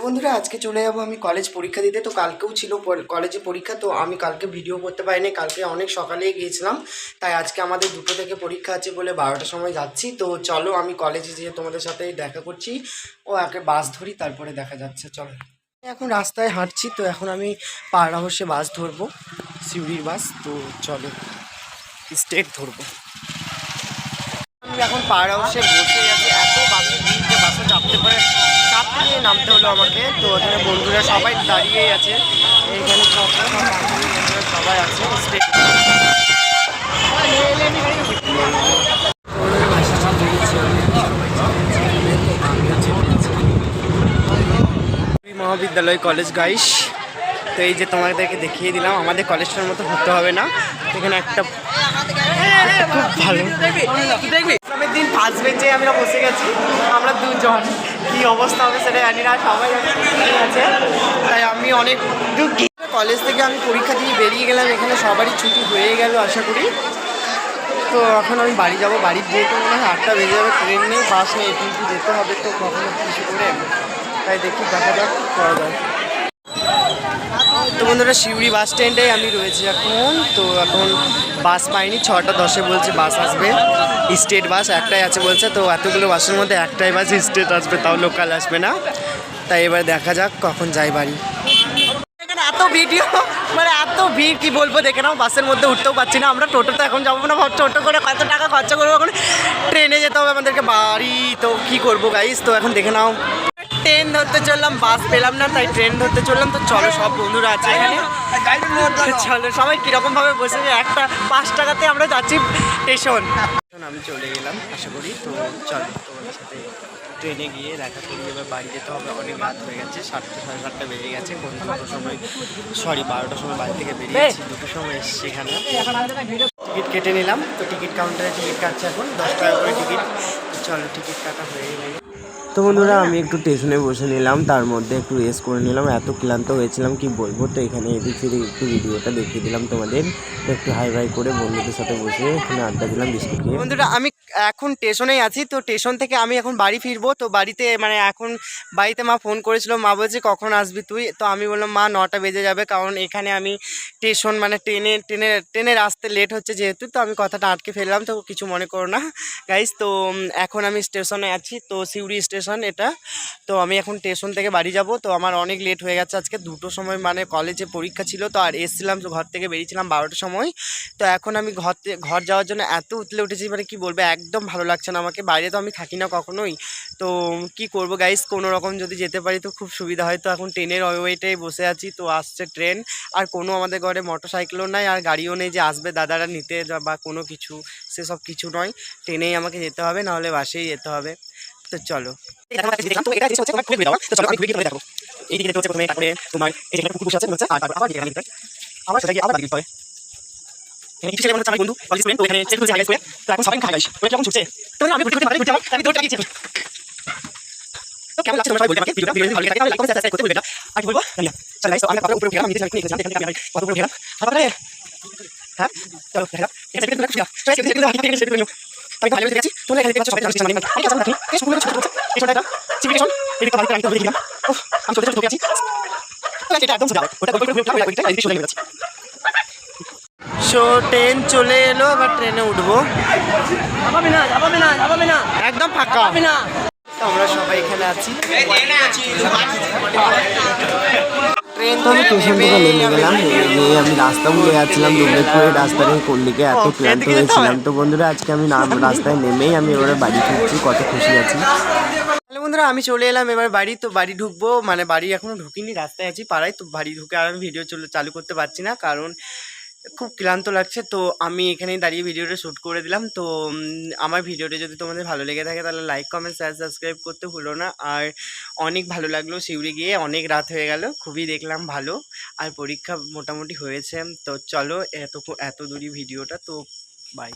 বন্ধুরা আজকে চলে যাব আমি কলেজ পরীক্ষা দিতে। তো কালকেও ছিল কলেজে পরীক্ষা, তো আমি কালকে ভিডিও করতে পারিনি, কালকে অনেক সকালেই গিয়েছিলাম। তাই আজকে আমাদের 2টো থেকে পরীক্ষা আছে বলে 12টার সময় যাচ্ছি। তো চলো আমি কলেজে যেয়ে তোমাদের সাথে দেখা করছি, ও আগে বাস ধরি তারপরে দেখা যাচ্ছে। চলো এখন রাস্তায় হাঁটছি, তো এখন আমি পাড়া বসে বাস ধরবো, সিউড়ির বাস। তো চলো স্টেট ধরবো। আমি এখন পাড়া বসে বসে আছি, এত বাসে ভিড় যে বাসে চাপতে নিয়ে নামতে হলো আমাকে। তো এখানে বন্ধুরা সবাই দাঁড়িয়েই আছে, এইখানে বন্ধুরা সবাই আছে স্টেট। মহাবিদ্যালয় কলেজ গাইস। তো এই যে তোমাদেরকে দেখিয়ে দিলাম, আমাদের কলেজটার মতো হতে হবে না, এখানে একটা খুব ভালো দেখবি দিন ফার্স্ট বেঞ্চে আমরা বসে গেছি, আমরা দুজন। কী অবস্থা হবে সেটা জানি না, সবাই আছে। তাই আমি অনেক দুঃখী। কলেজ থেকে আমি পরীক্ষা দিয়ে বেরিয়ে গেলাম, এখানে সবারই ছুটি হয়ে গেল আশা করি। তো এখন আমি বাড়ি যাব, বাড়ির যেহেতু মনে হয় 8টা বেজে যাবে, ট্রেন নেই বাস নেই, কিন্তু যেতে হবে তো কখনো কিছু করে। তাই দেখি দেখা যাক কী করা যায়। তো বন্ধুরা সিউড়ি বাস স্ট্যান্ডে আমি রয়েছি এখন। তো এখন বাস পাইনি, 6টা 10-এ বলছে বাস আসবে, স্টেট বাস একটাই আছে বলছে। তো এতগুলো বাসের মধ্যে একটাই বাস স্টেট আসবে, তাও লোকাল আসবে না। তাই এবার দেখা যাক কখন যাই বাড়ি। এখানে এত ভিডিও মানে এত ভিড় কি বলবো, দেখে নাও বাসের মধ্যে উঠতেও পারছি না। আমরা টোটোতে এখন যাবো না, টোটো করে কত টাকা খরচা করবো, এখন ট্রেনে যেতে হবে আমাদেরকে বাড়ি। তো কি করবো গাইস, তো এখন দেখে নাও ট্রেন ধরতে চললাম, বাস পেলাম না, তাই ট্রেন ধরতে চললাম। তো চলো সব বন্ধুরা আছে এখানে, চলো সবাই কীরকমভাবে বসে, একটা 5 টাকাতে আমরা যাচ্ছি স্টেশন। আমি চলে গেলাম আশা করি। তো চলো তোমাদের সাথে ট্রেনে গিয়ে দেখা করি, এবার বাড়ি যেতে হবে, অনেক রাত হয়ে গেছে, 7টা 7:30 বেজে গেছে। 2টোর সময় 12টার সময় বাড়ি থেকে বেরিয়েছি, 2টোর সময় এসেছি এখানে। টিকিট কেটে নিলাম, তো টিকিট কাউন্টারে টিকিট কাটছে এখন 10 টাকা করে টিকিট। চলো টিকিট কাটা হয়ে গেলে। তো বন্ধুরা আমি একটু স্টেশনে বসে নিলাম, তার মধ্যে একটু রেস্ট করে নিলাম, এত ক্লান্ত হয়েছিলাম কি বলবো। তো এখানে এদিক সেদিক একটু ভিডিওটা দেখিয়ে দিলাম তোমাদের। তো একটু হাই ফাই করে বন্ধুদের সাথে বসে এখানে আড্ডা দিলাম বিস্কুট খেয়ে। বন্ধুরা আমি এখন স্টেশনেই আছি, তো স্টেশন থেকে আমি এখন বাড়ি ফিরবো। তো বাড়িতে মানে এখন বাড়িতে মা ফোন করেছিল, মা বলছে কখন আসবি তুই। তো আমি বললাম মা 9টা বেজে যাবে, কারণ এখানে আমি স্টেশন মানে ট্রেনের আসতে লেট হচ্ছে যেহেতু। তো আমি কথাটা আটকে ফেললাম, তো কিছু মনে করো না গাইস। তো এখন আমি স্টেশনে আছি, তো সিউড়ি স্টেশন এটা। তো আমি এখন স্টেশন থেকে বাড়ি যাব। তো আমার অনেক লেট হয়ে গেছে, আজকে 2টোর সময় মানে কলেজে পরীক্ষা ছিল। তো আর এসেছিলাম, তো ঘর থেকে বেরিয়েছিলাম 12টার সময়। তো এখন আমি ঘর যাওয়ার জন্য এত উতলে উঠেছি, মানে কি বলবো, একদম ভালো লাগছে না আমাকে। বাইরে তো আমি থাকি না কখনোই, তো কি করব গাইস, কোনো রকম যদি যেতে পারি তো খুব সুবিধা হয়। তো এখন ট্রেনের ওয়েটেই বসে আছি, তো আসছে ট্রেন। আর কোনো আমাদের ঘরে মোটরসাইকেলও নাই, আর গাড়িও নেই যে আসবে দাদারা নিতে বা কোনো কিছু, সেসব কিছু নয়। ট্রেনেই আমাকে যেতে হবে, নাহলে বাসেই যেতে হবে। তো চলো কেমন লাগছে তোমরা সবাই বলবে আমাকে। ভিডিওটা ভালো লাগে থাকলে লাইক কমেন্ট সাবস্ক্রাইব করতে ভুলবেন না। আর কি বলবো জানি না। চলো গাইস, তো আমি উপরে উঠে গেলাম, নিচে নিয়ে গেছিলাম, দেখেন আমি কত উপরে উঠে গেলাম। তারপরে হ্যাঁ চলো দেখা যাক। এটা সেটা খুশি না, সবাই সেটা সেটা আমি সেটা নিও। আমি ভালো করে দেখেছি, তোমরা এখানে দেখতে পাচ্ছ সবাই জানতে চান আমি কাছে রাখি। এই স্কুলে ছোট ছোট এই ছোটটা সিভিকেশন এদিকে ভালো করে আমি তো দেখলাম। ও আমি ছোট ছোট ঢুকে আছি, এটা একদম সোজা, ওটা গোল করে ঘুরে ওইটা এদিকে সোজা হয়ে যাচ্ছে। সো ট্রেন চলে এলো, এবার ট্রেনে উঠবো। যাবে না একদম ফাঁকা, আমরা সবাই এখানে আছি। ট্রেন তো আমি স্টেশন থেকে নেমে গেলাম, গিয়ে আমি রাস্তা ভুলে যাচ্ছিলাম, দুর্গাপুরের রাস্তাটা কোন দিকে, এত ক্লান্ত হয়েছিলাম। তো বন্ধুরা আজকে আমি রাস্তায় নেমেই আমি এবারে বাড়ি ফিরছি, কত খুশি আছি। তাহলে বন্ধুরা আমি চলে এলাম এবার বাড়ি। তো বাড়ি ঢুকবো, মানে বাড়ি এখনো ঢুকিনি, রাস্তায় আছি পাড়ায়। তো বাড়ি ঢুকে আর আমি ভিডিও চালু করতে পারছি না, কারণ খুব ক্লান্ত লাগছে। তো আমি এখানেই দাঁড়িয়ে ভিডিওটা শ্যুট করে দিলাম। তো আমার ভিডিওটা যদি তোমাদের ভালো লেগে থাকে তাহলে লাইক কমেন্ট শেয়ার সাবস্ক্রাইব করতে ভুলো না। আর অনেক ভালো লাগলো সিউড়ি গিয়ে, অনেক রাত হয়ে গেল, খুবই দেখলাম ভালো। আর পরীক্ষা মোটামুটি হয়েছে। তো চলো এত দূরই ভিডিওটা, তো বাই।